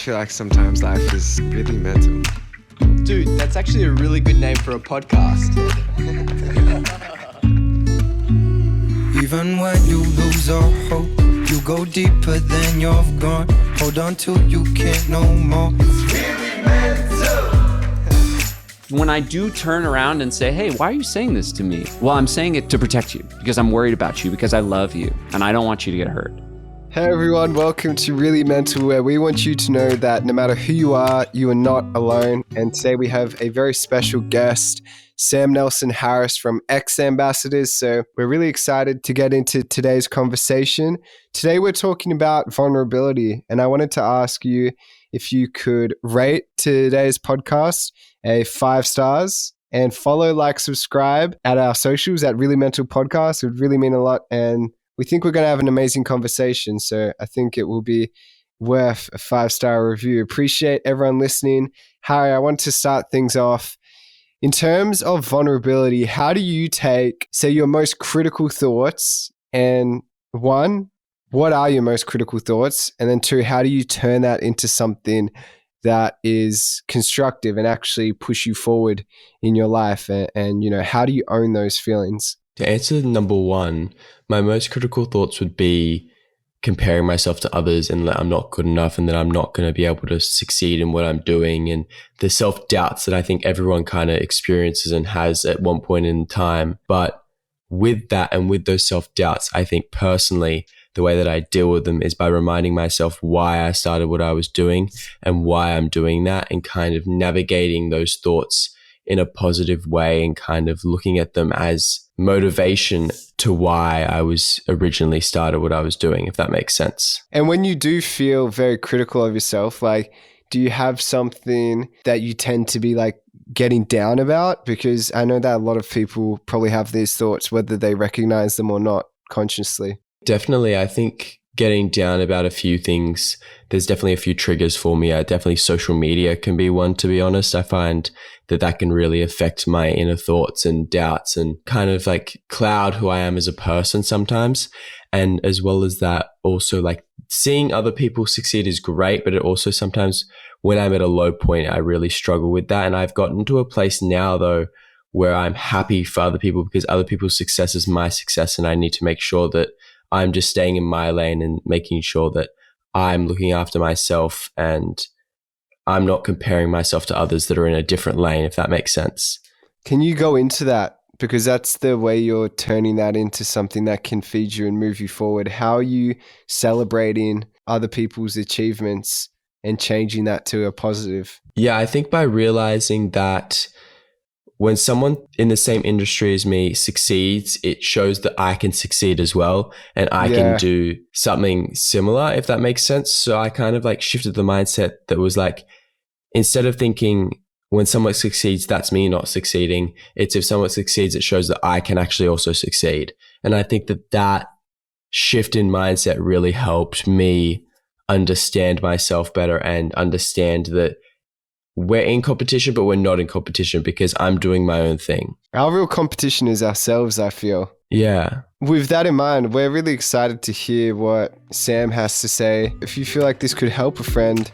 feel like sometimes life is really mental. Dude, that's actually a really good name for a podcast. Even when you lose all hope, you go deeper than you've gone. Hold on till you can't no more. It's really mental. When I do turn around and say, hey, why are you saying this to me? Well, I'm saying it to protect you because I'm worried about you, because I love you and I don't want you to get hurt. Hey everyone, welcome to Really Mental, where we want you to know that no matter who you are not alone. And today we have a very special guest, Sam Nelson Harris from X Ambassadors. So we're really excited to get into today's conversation. Today we're talking about vulnerability, and I wanted to ask you if you could rate today's podcast a 5 stars and follow, like, subscribe at our socials at Really Mental Podcast. It would really mean a lot, and we think we're going to have an amazing conversation. So I think it will be worth a 5-star review. Appreciate everyone listening. Harry, I want to start things off. In terms of vulnerability, how do you take, say, your most critical thoughts, and 1, what are your most critical thoughts? And then 2, how do you turn that into something that is constructive and actually push you forward in your life? And you know, how do you own those feelings? To answer number 1, my most critical thoughts would be comparing myself to others and that I'm not good enough and that I'm not going to be able to succeed in what I'm doing, and the self-doubts that I think everyone kind of experiences and has at one point in time. But with that and with those self-doubts, I think personally, the way that I deal with them is by reminding myself why I started what I was doing and why I'm doing that, and kind of navigating those thoughts in a positive way and kind of looking at them as motivation to why I was originally started what I was doing, if that makes sense. And when you do feel very critical of yourself, like, do you have something that you tend to be like getting down about? Because I know that a lot of people probably have these thoughts, whether they recognize them or not consciously. Definitely. I think getting down about a few things, there's definitely a few triggers for me. Definitely social media can be one, to be honest. I find that can really affect my inner thoughts and doubts and kind of like cloud who I am as a person sometimes. And as well as that, also like seeing other people succeed is great, but it also sometimes when I'm at a low point, I really struggle with that. And I've gotten to a place now though, where I'm happy for other people because other people's success is my success. And I need to make sure that I'm just staying in my lane and making sure that I'm looking after myself and I'm not comparing myself to others that are in a different lane, if that makes sense. Can you go into that? Because that's the way you're turning that into something that can feed you and move you forward. How are you celebrating other people's achievements and changing that to a positive? Yeah, I think by realizing that when someone in the same industry as me succeeds, it shows that I can succeed as well and I can do something similar, if that makes sense. So I kind of like shifted the mindset that was like, instead of thinking when someone succeeds, that's me not succeeding. It's if someone succeeds, it shows that I can actually also succeed. And I think that shift in mindset really helped me understand myself better and understand that we're in competition, but we're not in competition because I'm doing my own thing. Our real competition is ourselves, I feel. Yeah. With that in mind, we're really excited to hear what Sam has to say. If you feel like this could help a friend,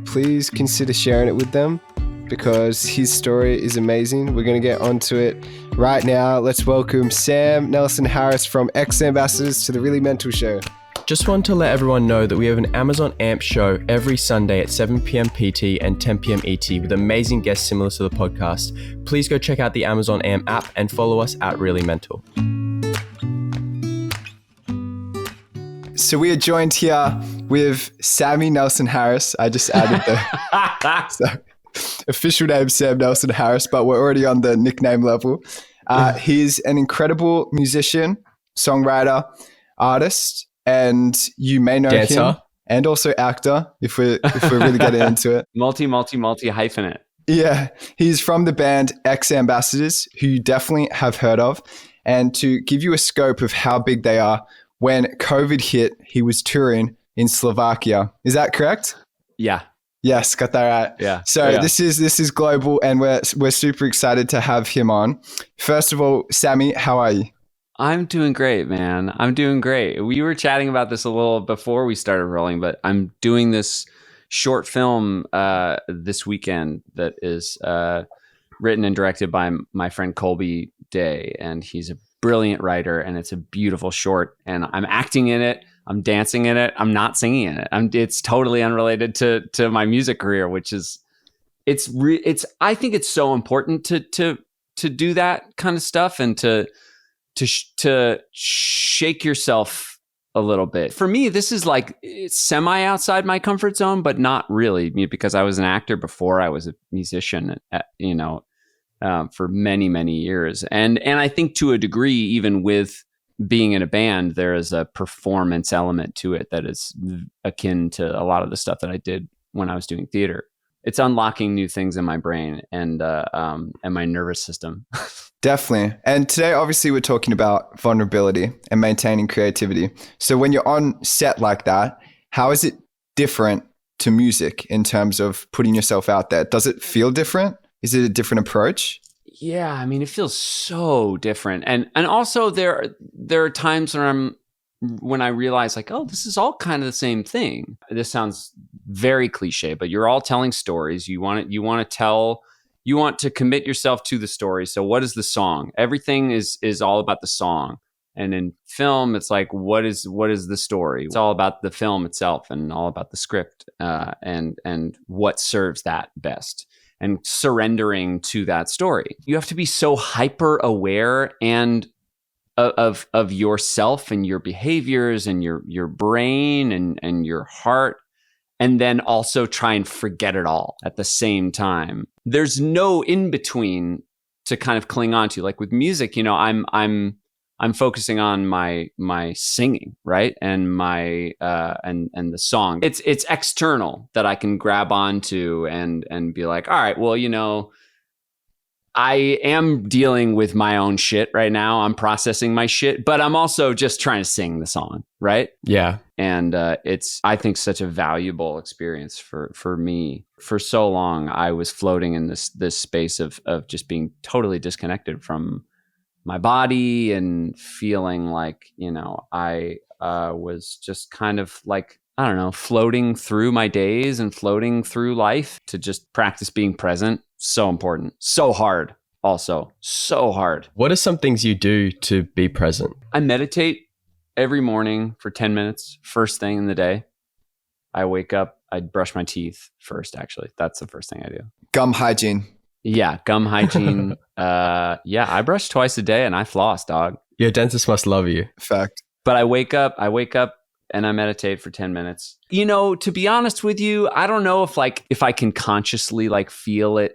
please consider sharing it with them because his story is amazing. We're going to get onto it right now. Let's welcome Sam Nelson Harris from X Ambassadors to the Really Mental Show. Just want to let everyone know that we have an Amazon AMP show every Sunday at 7 p.m. PT and 10 p.m. ET with amazing guests similar to the podcast. Please go check out the Amazon AMP app and follow us at Really Mental. So we are joined here with Sammy Nelson Harris. I just added the official name Sam Nelson Harris, but we're already on the nickname level. He's an incredible musician, songwriter, artist, and you may know him, and also actor, if we're really getting into it. Multi hyphenate. Yeah, he's from the band X Ambassadors, who you definitely have heard of. And to give you a scope of how big they are, when COVID hit, he was touring in Slovakia. Is that correct? Yeah. Yes, got that right. Yeah. So yeah. This is global, and we're super excited to have him on. First of all, Sammy, how are you? I'm doing great, man. I'm doing great. We were chatting about this a little before we started rolling, but I'm doing this short film this weekend that is written and directed by my friend Colby Day, and he's a brilliant writer, and it's a beautiful short, and I'm acting in it, I'm dancing in it, I'm not singing in it. It's totally unrelated to my music career, which is I think it's so important to do that kind of stuff and to shake yourself a little bit. For me, this is like it's semi outside my comfort zone, but not really, because I was an actor before I was a musician, for many, many years. And I think to a degree, even with being in a band, there is a performance element to it that is akin to a lot of the stuff that I did when I was doing theater. It's unlocking new things in my brain and my nervous system. Definitely. And today, obviously, we're talking about vulnerability and maintaining creativity. So when you're on set like that, how is it different to music in terms of putting yourself out there? Does it feel different? Is it a different approach? Yeah, I mean, it feels so different. And also there are times when I realize like, oh, this is all kind of the same thing. This sounds very cliche, but you're all telling stories. You want to commit yourself to the story. So what is the song? Everything is all about the song. And in film, it's like, what is the story? It's all about the film itself and all about the script and what serves that best. And surrendering to that story. You have to be so hyper aware and of yourself and your behaviors and your brain and your heart, and then also try and forget it all at the same time. There's no in between to kind of cling on to. Like with music, I'm focusing on my singing, right? And my and the song. It's external that I can grab onto and be like, all right, well, I am dealing with my own shit right now. I'm processing my shit, but I'm also just trying to sing the song, right? Yeah. And it's, I think, such a valuable experience for me. For so long, I was floating in this space of just being totally disconnected from my body and feeling like, I was just kind of like, I don't know, floating through my days and floating through life. To just practice being present. So important. So hard. Also, so hard. What are some things you do to be present? I meditate every morning for 10 minutes, first thing in the day. I wake up, I brush my teeth first, actually. That's the first thing I do. Gum hygiene. Yeah, gum hygiene. I brush twice a day and I floss, dog. Your dentist must love you. Fact. But I wake up and I meditate for 10 minutes. To be honest with you, I don't know if I can consciously like feel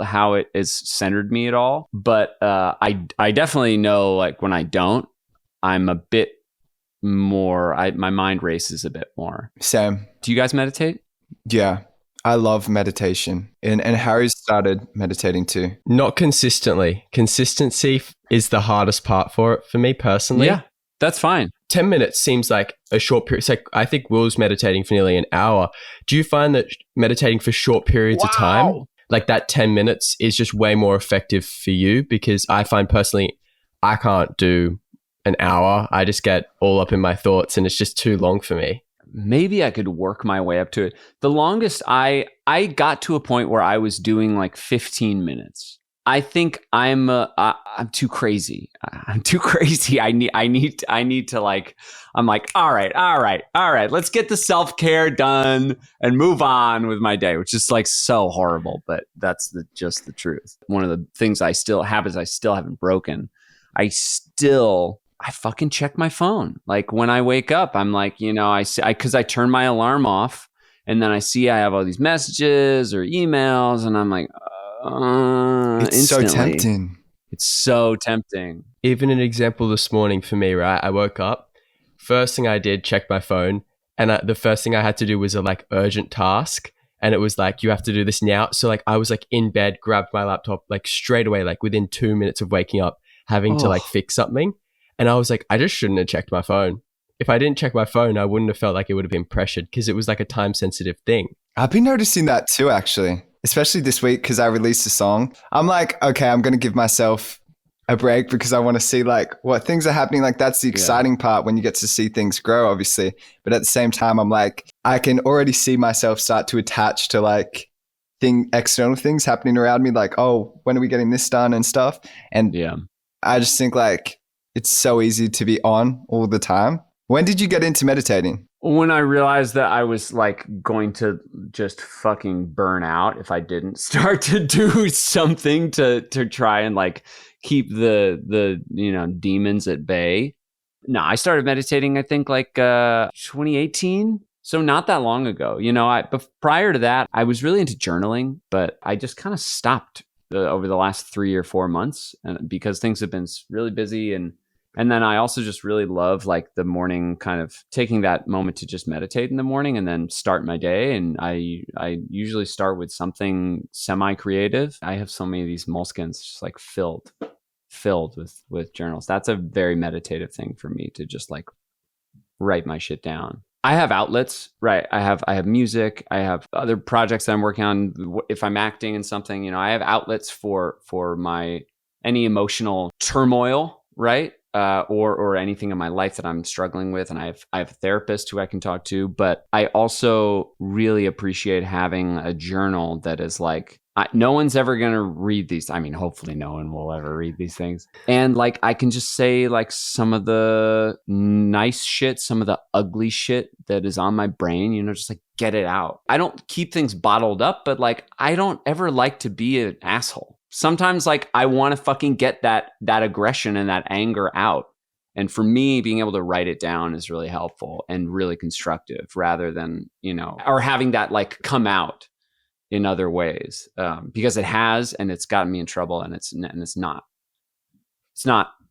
how it has centered me at all. But I definitely know like when I don't, I'm a bit more, my mind races a bit more. Same. Do you guys meditate? Yeah. I love meditation. And Harry's started meditating too. Not consistently. Consistency is the hardest part for it for me personally. Yeah, that's fine. 10 minutes seems like a short period. It's like, I think Will's meditating for nearly an hour. Do you find that meditating for short periods of time, like that 10 minutes is just way more effective for you? Because I find personally, I can't do an hour. I just get all up in my thoughts and it's just too long for me. Maybe I could work my way up to it. The longest I got to a point where I was doing like 15 minutes. I think I'm too crazy. I'm too crazy. I need to like, I'm like, all right. Let's get the self-care done and move on with my day, which is like so horrible, but that's just the truth. One of the things I still haven't broken. I fucking check my phone. Like when I wake up, I'm like, because I turn my alarm off and then I see I have all these messages or emails and I'm like, it's instantly. so tempting. It's so tempting. Even an example this morning for me, right? I woke up, first thing I did, check my phone. And the first thing I had to do was a like urgent task. And it was like, you have to do this now. So like, I was like in bed, grabbed my laptop, like straight away, like within 2 minutes of waking up, having to like fix something. And I was like, I just shouldn't have checked my phone. If I didn't check my phone, I wouldn't have felt like it would have been pressured because it was like a time sensitive thing. I've been noticing that too, actually, especially this week because I released a song. I'm like, okay, I'm going to give myself a break because I want to see like what things are happening. Like that's the exciting part when you get to see things grow, obviously. But at the same time, I'm like, I can already see myself start to attach to like external things happening around me. Like, oh, when are we getting this done and stuff? And I just think like it's so easy to be on all the time. When did you get into meditating? When I realized that I was like going to just fucking burn out if I didn't start to do something to try and like keep the demons at bay. No, I started meditating I think like 2018. So not that long ago. But prior to that, I was really into journaling, but I just kind of stopped over the last 3 or 4 months because things have been really busy. And then I also just really love like the morning, kind of taking that moment to just meditate in the morning and then start my day. And I usually start with something semi-creative. I have so many of these moleskins just like filled with journals. That's a very meditative thing for me to just like write my shit down. I have outlets, right? I have music. I have other projects that I'm working on. If I'm acting in something, I have outlets for my any emotional turmoil, right? Or anything in my life that I'm struggling with. And I have a therapist who I can talk to, but I also really appreciate having a journal that is like, no one's ever going to read these. I mean, hopefully no one will ever read these things. And like, I can just say like some of the nice shit, some of the ugly shit that is on my brain, just like get it out. I don't keep things bottled up, but like, I don't ever like to be an asshole. Sometimes like I want to fucking get that aggression and that anger out. And for me, being able to write it down is really helpful and really constructive rather than, or having that like come out in other ways, because it has, and it's gotten me in trouble, and it's not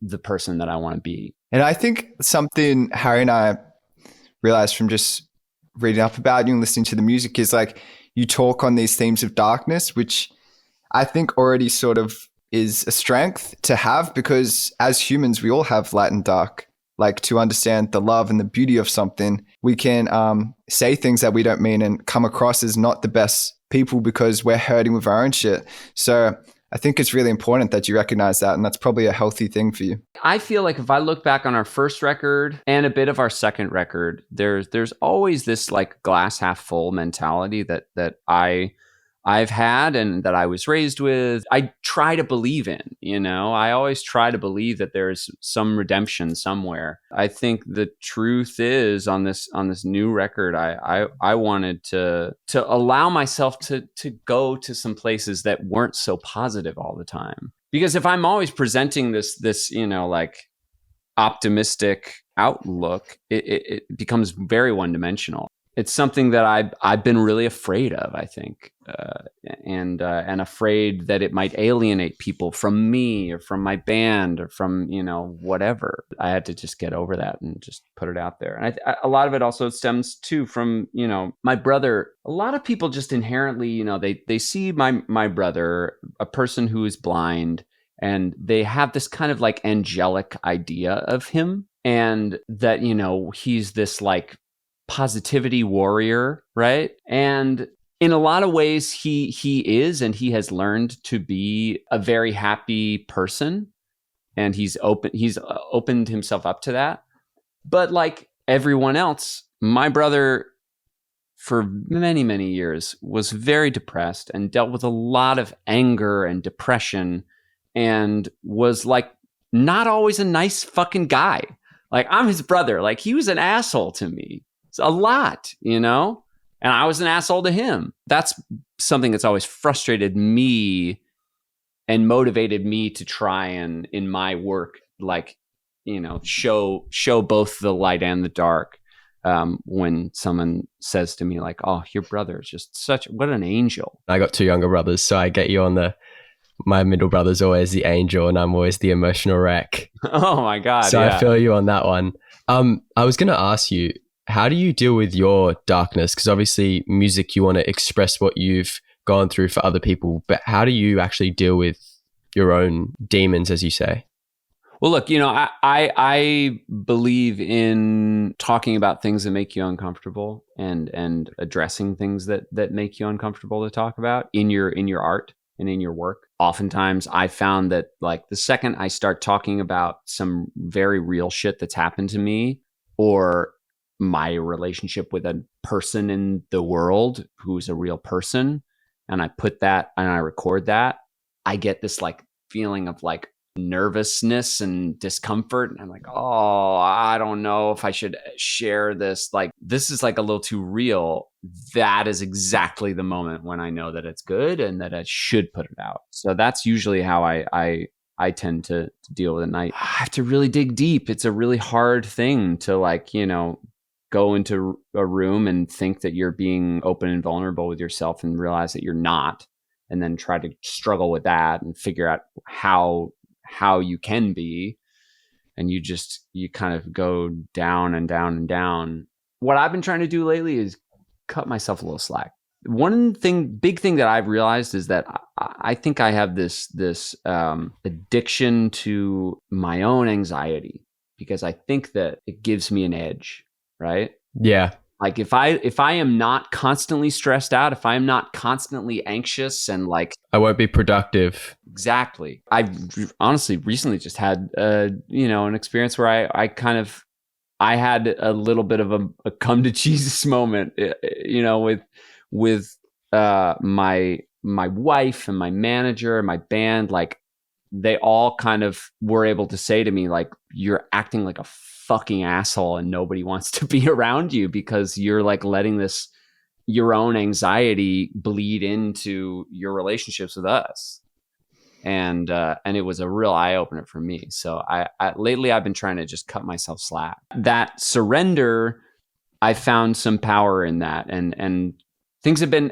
the person that I want to be. And I think something Harry and I realized from just reading up about you and listening to the music is like you talk on these themes of darkness, which I think already sort of is a strength to have, because as humans, we all have light and dark. Like to understand the love and the beauty of something, we can say things that we don't mean and come across as not the best people because we're hurting with our own shit. So I think it's really important that you recognize that, and that's probably a healthy thing for you. I feel like if I look back on our first record and a bit of our second record, there's always this like glass half full mentality that I've had and that I was raised with. I try to believe in, I always try to believe that there's some redemption somewhere. I think the truth is on this new record, I wanted to allow myself to go to some places that weren't so positive all the time. Because if I'm always presenting this like optimistic outlook, it becomes very one-dimensional. It's something that I've been really afraid of, I think, and afraid that it might alienate people from me or from my band or from whatever. I had to just get over that and just put it out there. And a lot of it also stems too from my brother. A lot of people just inherently they see my brother, a person who is blind, and they have this kind of like angelic idea of him, and that he's this like positivity warrior, right? And in a lot of ways he is, and he has learned to be a very happy person, and he's opened himself up to that. But like everyone else, my brother for many, many years was very depressed and dealt with a lot of anger and depression, and was like not always a nice fucking guy. Like I'm his brother, like he was an asshole to me a lot, and I was an asshole to him. That's something that's always frustrated me and motivated me to try and in my work, like, show both the light and the dark. When someone says to me like, oh, your brother is just what an angel. I got two younger brothers, so I get you on my middle brother's always the angel and I'm always the emotional wreck. Oh my God. So yeah. I feel you on that one. I was going to ask you, how do you deal with your darkness? Because obviously music, you want to express what you've gone through for other people, but how do you actually deal with your own demons, as you say? Well, look, I believe in talking about things that make you uncomfortable and addressing things that make you uncomfortable to talk about in your art. and in your work. Oftentimes I found that like the second I start talking about some very real shit that's happened to me, or my relationship with a person in the world who's a real person, and I put that and I record that, I get this like feeling of like nervousness and discomfort. And I'm like, oh, I don't know if I should share this. Like, this is like a little too real. That is exactly the moment when I know that it's good and that I should put it out. So that's usually how I tend to deal with it. And I have to really dig deep. It's a really hard thing to like, you know, go into a room and think that you're being open and vulnerable with yourself and realize that you're not, and then try to struggle with that and figure out how you can be. And you kind of go down and down and down. What I've been trying to do lately is cut myself a little slack. One big thing that I've realized is that I think I have this addiction to my own anxiety, because I think that it gives me an edge, right? Yeah. Like if I am not constantly stressed out, if I am not constantly anxious and like, I won't be productive. Exactly. I honestly recently just had an experience where I had a little bit of a come to Jesus moment, with my wife and my manager and my band. Like, they all kind of were able to say to me, like, you're acting like a fucking asshole and nobody wants to be around you because you're like letting your own anxiety bleed into your relationships with us. And it was a real eye opener for me. So I lately I've been trying to just cut myself slack. That surrender, I found some power in that, and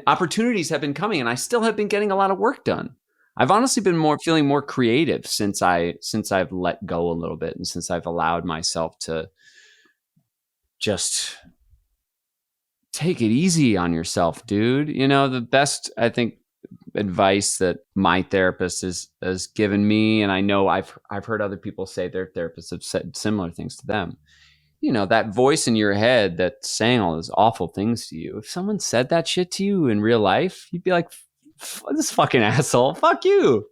opportunities have been coming, and I still have been getting a lot of work done. I've honestly been feeling more creative since I've let go a little bit, and since I've allowed myself to just take it easy on yourself, dude. You know, the best, I think, advice that my therapist has given me, and I know I've heard other people say their therapists have said similar things to them. You know, that voice in your head that's saying all those awful things to you. If someone said that shit to you in real life, you'd be like, this fucking asshole, fuck you.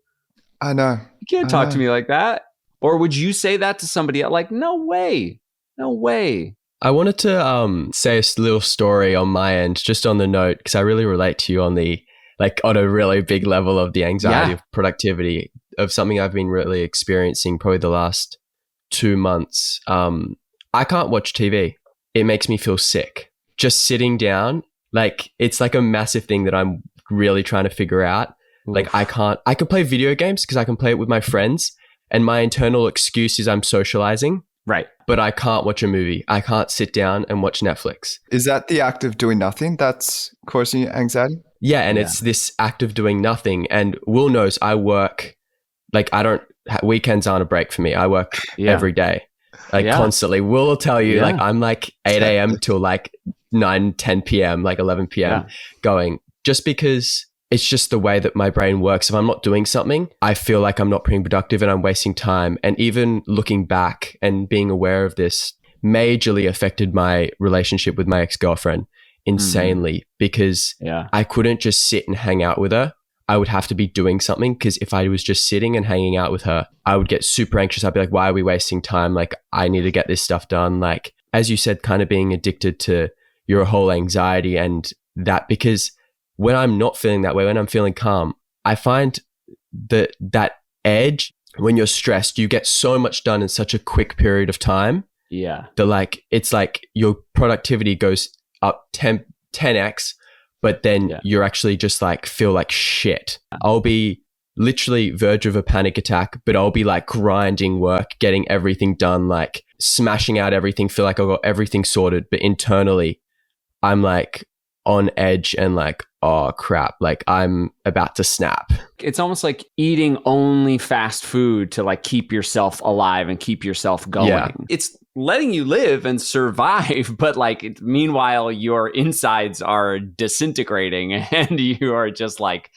I know. You can't talk to me like that. Or would you say that to somebody else? Like, no way. I wanted to say a little story on my end, just on the note, because I really relate to you on a really big level of the anxiety of productivity, of something I've been really experiencing probably the last 2 months. I can't watch TV. It makes me feel sick. Just sitting down, like, it's like a massive thing that I'm really trying to figure out. Oof. Like, I can play video games because I can play it with my friends, and my internal excuse is I'm socializing. Right. But I can't watch a movie. I can't sit down and watch Netflix. Is that the act of doing nothing that's causing you anxiety? Yeah, and it's this act of doing nothing. And Will knows I work, like, weekends aren't a break for me. I work every day, constantly. Will tell you, like, I'm like 8 a.m. till like 9, 10 p.m., like 11 p.m. going, just because it's just the way that my brain works. If I'm not doing something, I feel like I'm not being productive and I'm wasting time. And even looking back and being aware of this majorly affected my relationship with my ex-girlfriend insanely, because I couldn't just sit and hang out with her. I would have to be doing something, because if I was just sitting and hanging out with her, I would get super anxious. I'd be like, why are we wasting time? Like, I need to get this stuff done. Like, as you said, kind of being addicted to your whole anxiety and that, because when I'm not feeling that way, when I'm feeling calm, I find that edge, when you're stressed, you get so much done in such a quick period of time. Yeah. It's like your productivity goes up 10x, but then you're actually just like feel like shit. I'll be literally verge of a panic attack, but I'll be like grinding work, getting everything done, like smashing out everything, feel like I've got everything sorted. But internally, I'm like on edge and like, oh crap, like I'm about to snap. It's almost like eating only fast food to like keep yourself alive and keep yourself going. Yeah. It's letting you live and survive, but like meanwhile your insides are disintegrating and you are just like,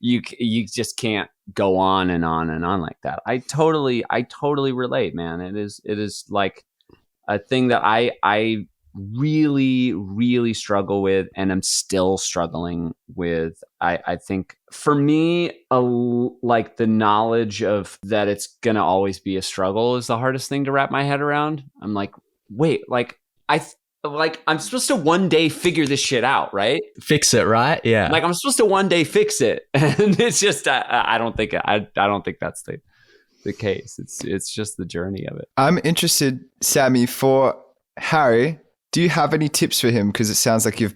you just can't go on and on and on like that. I totally relate, man. It is like a thing that I really, really struggle with, and I'm still struggling with. I think for me, like the knowledge of that it's going to always be a struggle is the hardest thing to wrap my head around. I'm like, wait, like I'm supposed to one day figure this shit out, right? Fix it, right? Yeah. Like I'm supposed to one day fix it, and it's just I don't think that's the case. It's just the journey of it. I'm interested, Sammy, for Harry. Do you have any tips for him? Because it sounds like you're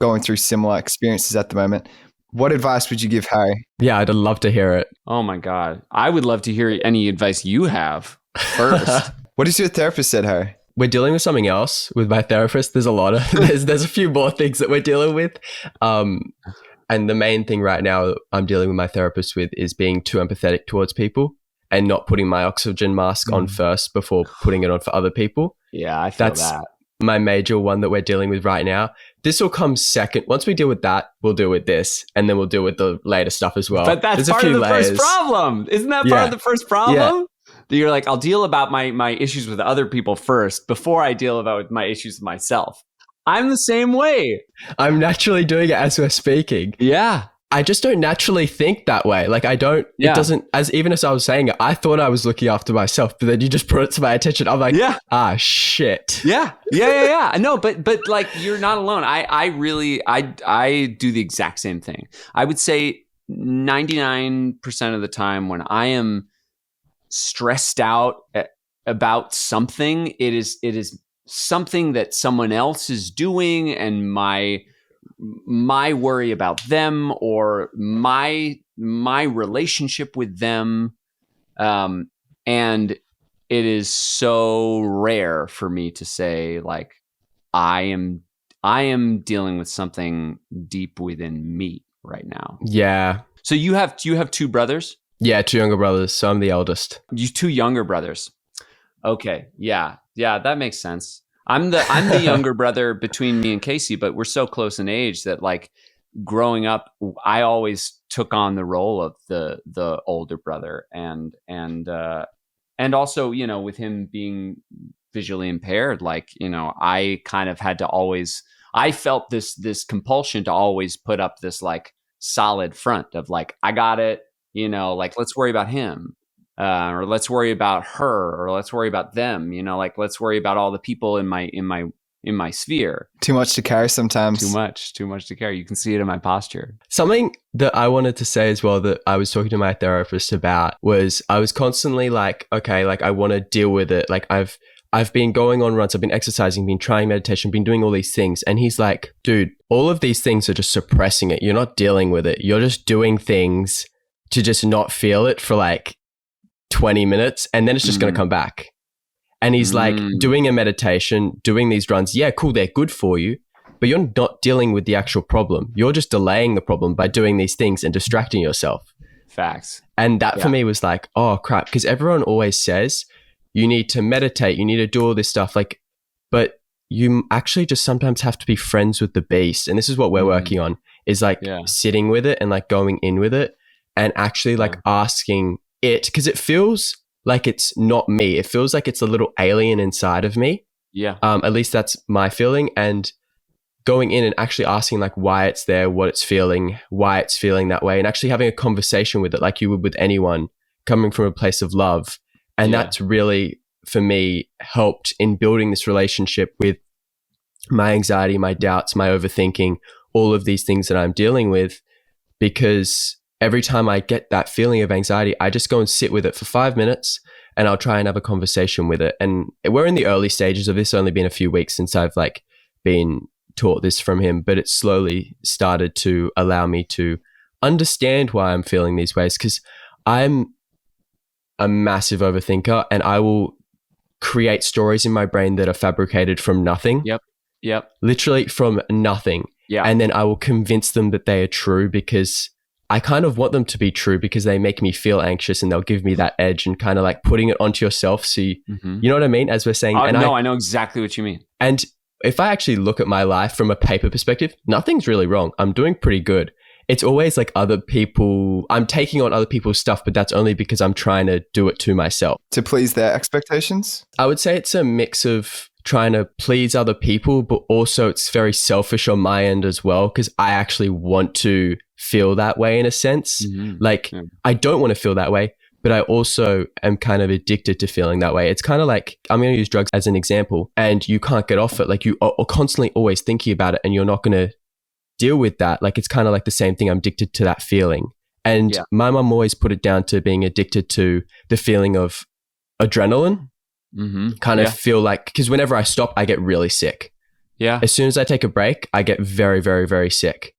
going through similar experiences at the moment. What advice would you give Harry? Yeah, I'd love to hear it. Oh my God. I would love to hear any advice you have first. What has your therapist said, Harry? We're dealing with something else with my therapist. There's a lot of, there's a few more things that we're dealing with. And the main thing right now I'm dealing with my therapist with is being too empathetic towards people and not putting my oxygen mask on first before putting it on for other people. Yeah, I feel That's that. my major one that we're dealing with right now. This will come second. Once we deal with that, we'll deal with this, and then we'll deal with the later stuff as well. But that's There's part a of few the layers. first problem. Isn't that part of the first problem? That you're like, I'll deal about my issues with other people first before I deal about my issues with myself. I'm the same way. I'm naturally doing it as we're speaking. Yeah. I just don't naturally think that way. Like I don't, Yeah. It doesn't, even as I was saying it, I thought I was looking after myself, but then you just brought it to my attention. I'm like, shit. Yeah. No, but like you're not alone. I really do the exact same thing. I would say 99% of the time when I am stressed out about something, it is something that someone else is doing, and my worry about them or my relationship with them, and it is so rare for me to say like I am dealing with something deep within me right now. Yeah. So you have two brothers? Yeah, two younger brothers. So I'm the eldest. You two younger brothers. Okay. Yeah, that makes sense. I'm the younger brother between me and Casey, but we're so close in age that like growing up, I always took on the role of the older brother, and also, you know, with him being visually impaired, like, you know, I kind of had to always, I felt this compulsion to always put up this like solid front of like, I got it, you know, like let's worry about him. Or let's worry about her, or let's worry about them, you know, like let's worry about all the people in my sphere. Too much to carry sometimes. Too much to carry. You can see it in my posture. Something that I wanted to say as well that I was talking to my therapist about was I was constantly like, okay, like I want to deal with it. Like I've been going on runs, I've been exercising, been trying meditation, been doing all these things. And he's like, dude, all of these things are just suppressing it. You're not dealing with it. You're just doing things to just not feel it for like 20 minutes, and then it's just going to come back. And he's like, doing a meditation, doing these runs, yeah, cool, they're good for you, but you're not dealing with the actual problem. You're just delaying the problem by doing these things and distracting yourself. Facts. And that for me was like, oh crap, because everyone always says you need to meditate, you need to do all this stuff, like, but you actually just sometimes have to be friends with the beast. And this is what we're working on, is like sitting with it and like going in with it and actually like asking it, because it feels like it's not me. It feels like it's a little alien inside of me. Yeah. At least that's my feeling. And going in and actually asking like why it's there, what it's feeling, why it's feeling that way, and actually having a conversation with it like you would with anyone, coming from a place of love. And that's really, for me, helped in building this relationship with my anxiety, my doubts, my overthinking, all of these things that I'm dealing with, because every time I get that feeling of anxiety, I just go and sit with it for 5 minutes and I'll try and have a conversation with it. And we're in the early stages of this, only been a few weeks since I've like been taught this from him, but it slowly started to allow me to understand why I'm feeling these ways, because I'm a massive overthinker and I will create stories in my brain that are fabricated from nothing. Yep. Literally from nothing. Yeah. And then I will convince them that they are true because I kind of want them to be true, because they make me feel anxious and they'll give me that edge, and kind of like putting it onto yourself. So you know what I mean? As we're saying. I know exactly what you mean. And if I actually look at my life from a paper perspective, nothing's really wrong. I'm doing pretty good. It's always like other people, I'm taking on other people's stuff, but that's only because I'm trying to do it to myself. To please their expectations? I would say it's a mix of trying to please other people, but also it's very selfish on my end as well, because I actually want to feel that way in a sense. Like, I don't want to feel that way, but I also am kind of addicted to feeling that way. It's kind of like, I'm going to use drugs as an example, and you can't get off it. Like, you are constantly always thinking about it, and you're not going to deal with that. Like, it's kind of like the same thing. I'm addicted to that feeling. And my mum always put it down to being addicted to the feeling of adrenaline. Kind of feel like, because whenever I stop, I get really sick. Yeah. As soon as I take a break, I get very, very, very sick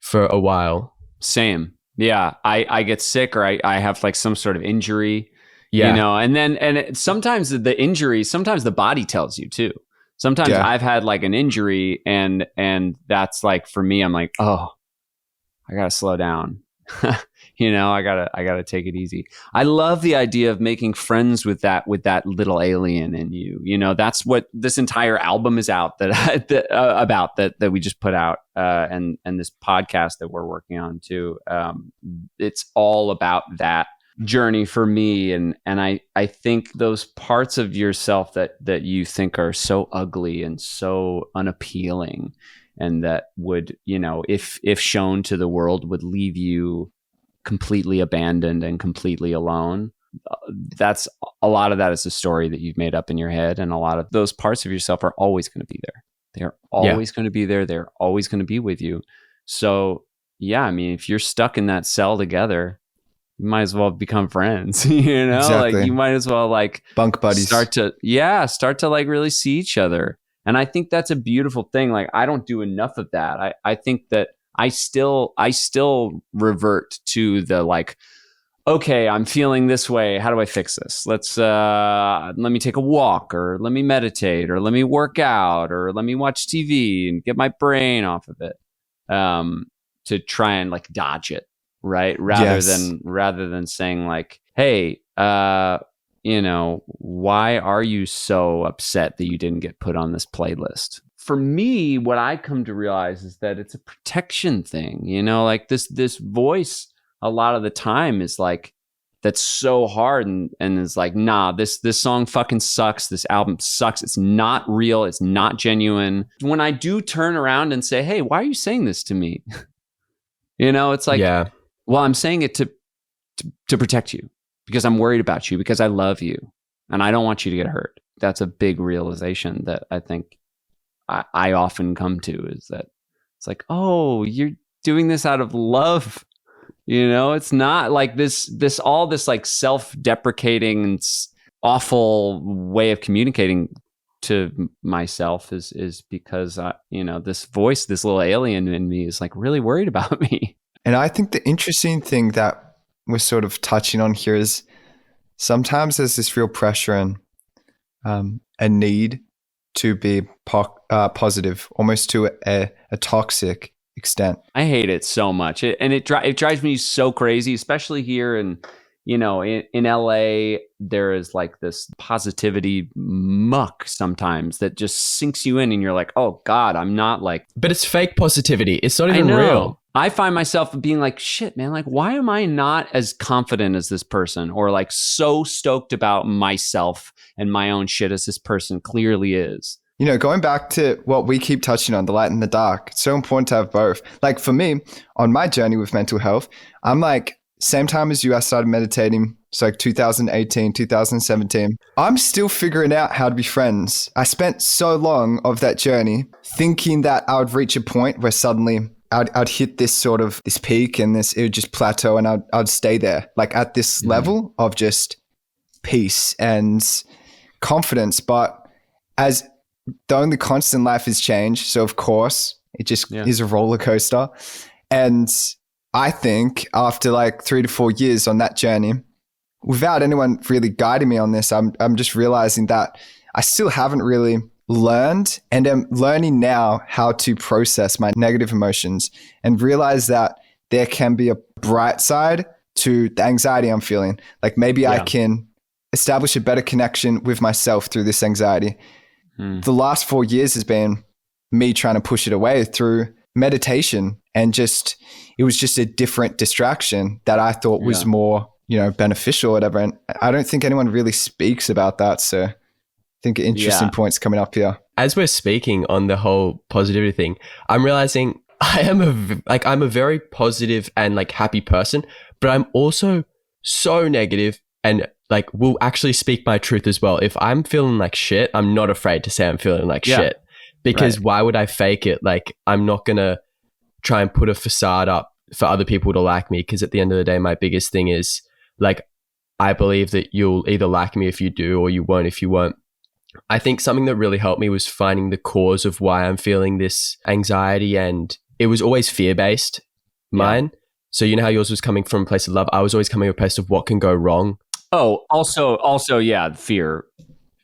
for a while. Same. Yeah. I get sick, or I have like some sort of injury, Yeah. you know, and sometimes the injury, sometimes the body tells you too. Sometimes I've had like an injury, and that's like, for me, I'm like, oh, I gotta slow down. You know, I gotta take it easy. I love the idea of making friends with that little alien in you. You know, that's what this entire album is out that we just put out, and this podcast that we're working on too. It's all about that journey for me, and I think those parts of yourself that you think are so ugly and so unappealing, and that would, you know, if shown to the world, would leave you completely abandoned and completely alone. That's a lot of that is a story that you've made up in your head, and a lot of those parts of yourself are always going to be there. They're always going to be there. They're always going to be with you. So yeah, I mean, if you're stuck in that cell together, you might as well become friends. You know, Exactly. like you might as well like Bunk buddies. start to like really see each other. And I think that's a beautiful thing. Like, I don't do enough of that. I think that I still revert to the like, okay, I'm feeling this way. How do I fix this? Let me take a walk, or let me meditate, or let me work out, or let me watch TV and get my brain off of it. To try and like dodge it, right? Rather than saying like, hey, you know, why are you so upset that you didn't get put on this playlist? For me, what I come to realize is that it's a protection thing. You know, like this voice a lot of the time is like, that's so hard, and is like, nah, this song fucking sucks. This album sucks. It's not real. It's not genuine. When I do turn around and say, hey, why are you saying this to me? You know, it's like, well, I'm saying it to protect you, because I'm worried about you, because I love you, and I don't want you to get hurt. That's a big realization that I think I often come to, is that it's like, oh, you're doing this out of love. You know, it's not like this like self-deprecating and awful way of communicating to myself is because, you know, this voice, this little alien in me is like really worried about me. And I think the interesting thing that we're sort of touching on here is sometimes there's this real pressure and a need to be positive, almost to a toxic extent. I hate it so much, it drives me so crazy, especially here in, you know, in LA. There is like this positivity muck sometimes that just sinks you in, and you're like, oh God, I'm not like. But it's fake positivity. It's not even real. I find myself being like, shit, man, like, why am I not as confident as this person, or like so stoked about myself and my own shit as this person clearly is? You know, going back to what we keep touching on, the light and the dark, it's so important to have both. Like for me, on my journey with mental health, I'm like, same time as you, I started meditating. It's like 2018, 2017. I'm still figuring out how to be friends. I spent so long of that journey thinking that I would reach a point where suddenly I'd hit this sort of this peak, and it would just plateau, and I'd stay there, like at this level of just peace and confidence. But as the only constant in life is change, so of course it just is a roller coaster. And I think after like 3 to 4 years on that journey, without anyone really guiding me on this, I'm just realizing that I still haven't really learned, and am learning now how to process my negative emotions and realize that there can be a bright side to the anxiety I'm feeling. Like maybe I can establish a better connection with myself through this anxiety. The last 4 years has been me trying to push it away through meditation, and it was just a different distraction that I thought was more, you know, beneficial or whatever. And I don't think anyone really speaks about that. So think interesting points coming up here. As we're speaking on the whole positivity thing, I'm realizing I'm a very positive and like happy person, but I'm also so negative and like will actually speak my truth as well. If I'm feeling like shit, I'm not afraid to say I'm feeling like shit, because why would I fake it? Like, I'm not gonna try and put a facade up for other people to like me, because at the end of the day, my biggest thing is like, I believe that you'll either like me if you do, or you won't if you won't. I think something that really helped me was finding the cause of why I'm feeling this anxiety, and it was always fear-based, mine. So you know how yours was coming from a place of love? I was always coming from a place of what can go wrong. Oh, also, yeah, fear.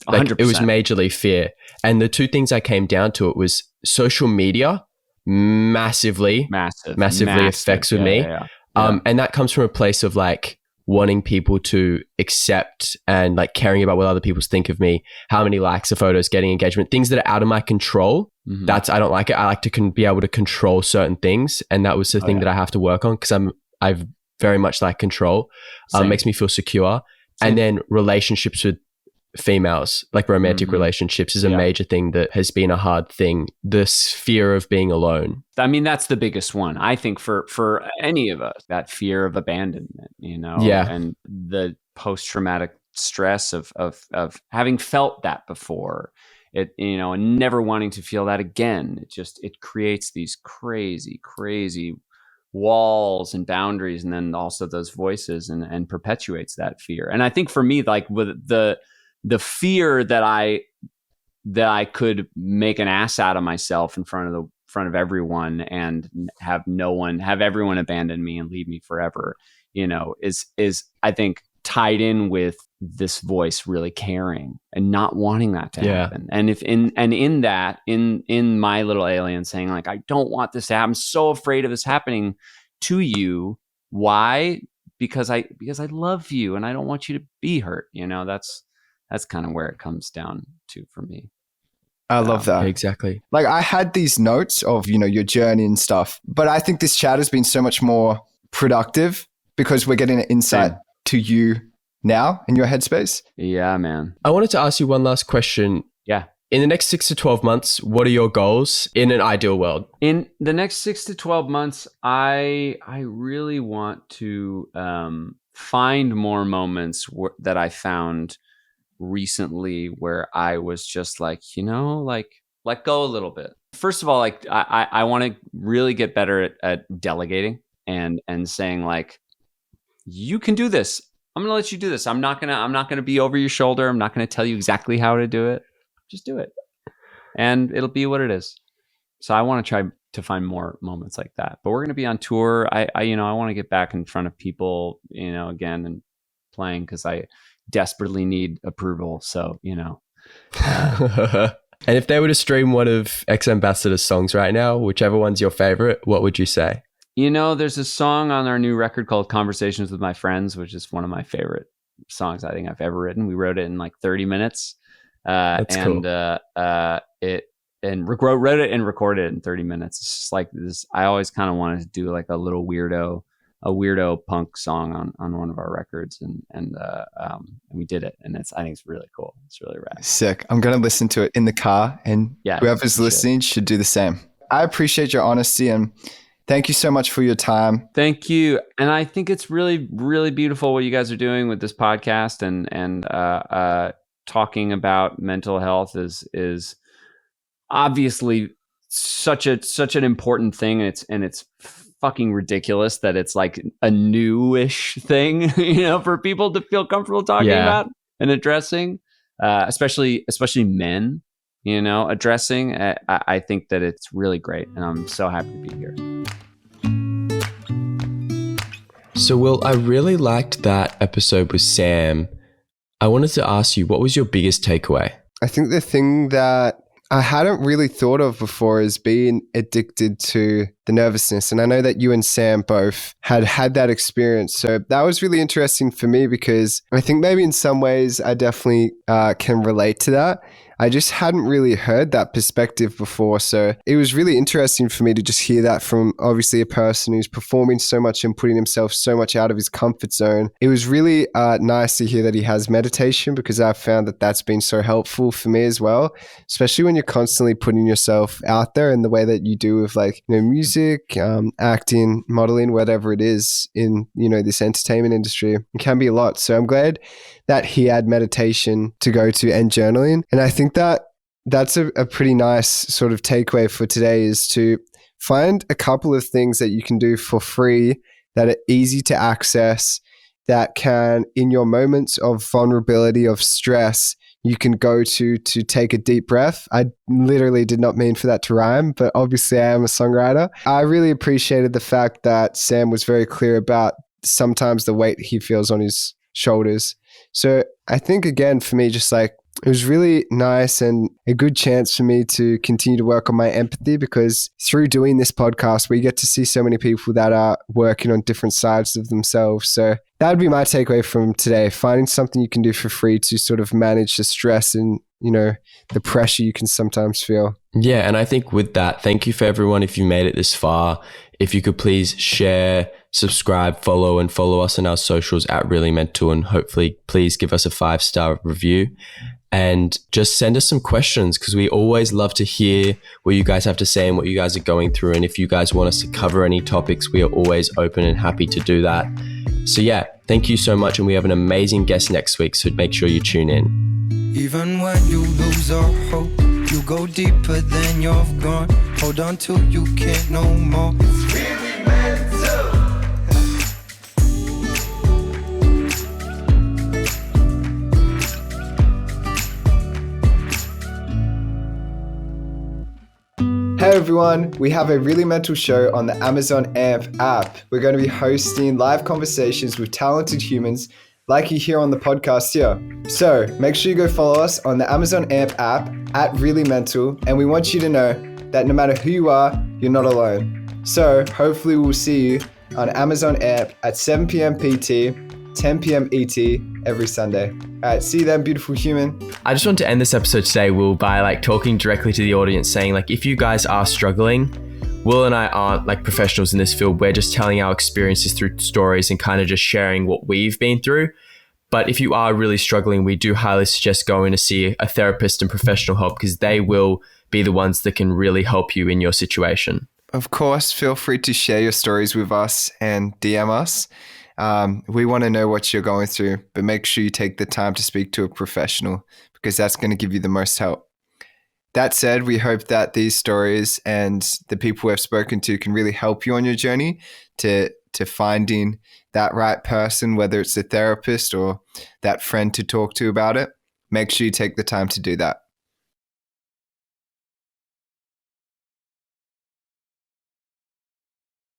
100%. Like, it was majorly fear. And the two things I came down to, it was social media massively affects with me. And that comes from a place of like wanting people to accept and like caring about what other people think of me, how many likes a photos, getting engagement, things that are out of my control. I don't like it. I like to be able to control certain things. And that was the thing that I have to work on, because I've very much like control. Makes me feel secure. And then relationships with females, like romantic relationships, is a major thing that has been a hard thing. This fear of being alone. I mean, that's the biggest one, I think, for any of us, that fear of abandonment, you know, and the post-traumatic stress of having felt that before, it, you know, and never wanting to feel that again. It creates these crazy walls and boundaries, and then also those voices, and perpetuates that fear. And I think for me, like with the fear that I could make an ass out of myself in front of everyone, and have everyone abandon me and leave me forever, you know, is I think tied in with this voice really caring and not wanting that to happen. And in my little alien saying like, I don't want this to happen. I'm so afraid of this happening to you. Why? Because I love you and I don't want you to be hurt. You know, that's kind of where it comes down to for me. I love that. Exactly. Like, I had these notes of, you know, your journey and stuff, but I think this chat has been so much more productive because we're getting an insight to you now in your headspace. Yeah, man. I wanted to ask you one last question. Yeah. In the next 6 to 12 months, what are your goals in an ideal world? In the next 6 to 12 months, I really want to find more moments that I found recently where I was just like, you know, like let go a little bit. First of all, like I want to really get better at delegating and saying like, you can do this. I'm going to let you do this. I'm not going to be over your shoulder. I'm not going to tell you exactly how to do it. Just do it. And it'll be what it is. So I want to try to find more moments like that. But we're going to be on tour. I want to get back in front of people, you know, again, and playing, because I desperately need approval. So, you know. And if they were to stream one of X Ambassador's songs right now, whichever one's your favorite, what would you say? You know, there's a song on our new record called Conversations with My Friends, which is one of my favorite songs I think I've ever written. We wrote it in like 30 minutes. That's cool. Wrote it and recorded it in 30 minutes. It's just like this. I always kind of wanted to do like a little weirdo punk song on one of our records, and we did it, and I think it's really cool. It's really rad. Sick. I'm gonna listen to it in the car, and whoever's listening should do the same. I appreciate your honesty, and thank you so much for your time. Thank you. And I think it's really, really beautiful what you guys are doing with this podcast, and talking about mental health is obviously such an important thing, and it's fucking ridiculous that it's like a newish thing, you know, for people to feel comfortable talking about and addressing, especially men, you know, addressing. I think that it's really great, and I'm so happy to be here. So, Will, I really liked that episode with Sam. I wanted to ask you, what was your biggest takeaway? I think the thing that I hadn't really thought of before is being addicted to the nervousness. And I know that you and Sam both had that experience. So that was really interesting for me, because I think maybe in some ways I definitely can relate to that. I just hadn't really heard that perspective before. So it was really interesting for me to just hear that from obviously a person who's performing so much and putting himself so much out of his comfort zone. It was really nice to hear that he has meditation, because I've found that that's been so helpful for me as well, especially when you're constantly putting yourself out there in the way that you do with like, music, acting, modeling, whatever it is in, this entertainment industry. It can be a lot. So I'm glad that he had meditation to go to and journaling. And I think that that's a pretty nice sort of takeaway for today, is to find a couple of things that you can do for free that are easy to access, that can, in your moments of vulnerability, of stress, you can go to take a deep breath. I literally did not mean for that to rhyme, but obviously I am a songwriter. I really appreciated the fact that Sam was very clear about sometimes the weight he feels on his shoulders. So I think, again, for me, just like, it was really nice and a good chance for me to continue to work on my empathy, because through doing this podcast, we get to see so many people that are working on different sides of themselves. So that would be my takeaway from today, finding something you can do for free to sort of manage the stress and, the pressure you can sometimes feel. Yeah. And I think with that, thank you for everyone. If you made it this far, if you could please share, subscribe, follow us on our socials at Really Mental, and hopefully please give us a 5-star review. And just send us some questions, because we always love to hear what you guys have to say and what you guys are going through. And if you guys want us to cover any topics, we are always open and happy to do that. So yeah, thank you so much. And we have an amazing guest next week, so make sure you tune in. Even when you lose all hope, you go deeper than you've gone. Hold on till you can't no more. It's really meant to. Hey everyone, we have a Really Mental show on the Amazon AMP app. We're going to be hosting live conversations with talented humans like you hear on the podcast here. So make sure you go follow us on the Amazon AMP app at Really Mental, and we want you to know that no matter who you are, you're not alone. So hopefully we'll see you on Amazon AMP at 7 p.m. PT, 10 p.m. ET every Sunday. All right, see you then, beautiful human. I just want to end this episode today, Will, by talking directly to the audience, saying if you guys are struggling, Will and I aren't professionals in this field. We're just telling our experiences through stories and kind of just sharing what we've been through. But if you are really struggling, we do highly suggest going to see a therapist and professional help, because they will be the ones that can really help you in your situation. Of course, feel free to share your stories with us and DM us. We want to know what you're going through, but make sure you take the time to speak to a professional, because that's going to give you the most help. That said, we hope that these stories and the people we've spoken to can really help you on your journey to finding that right person, whether it's a therapist or that friend to talk to about it. Make sure you take the time to do that.